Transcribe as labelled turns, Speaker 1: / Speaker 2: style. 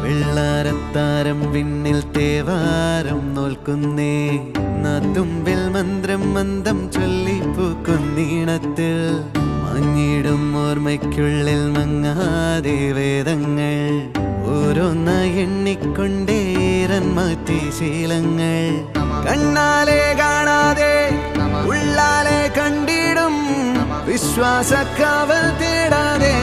Speaker 1: വെള്ളാരത്താരം വിണ്ണിൽ തേവാരം നോൽക്കുന്നേ നാത്തുമ്പിൽ മന്ത്രം മന്ദം ചൊല്ലിപ്പൂക്കുന്നീണത്തിൽ മങ്ങിടും ഓർമ്മയ്ക്കുള്ളിൽ മങ്ങാതെ വേദങ്ങൾ ഓരോന്നായി എണ്ണിക്കൊണ്ടേരൻ മാറ്റി ശീലങ്ങൾ കണ്ണാലെ കാണാതെ ഉള്ളാലെ കണ്ടിടും വിശ്വാസക്കാവൽ തേടാതെ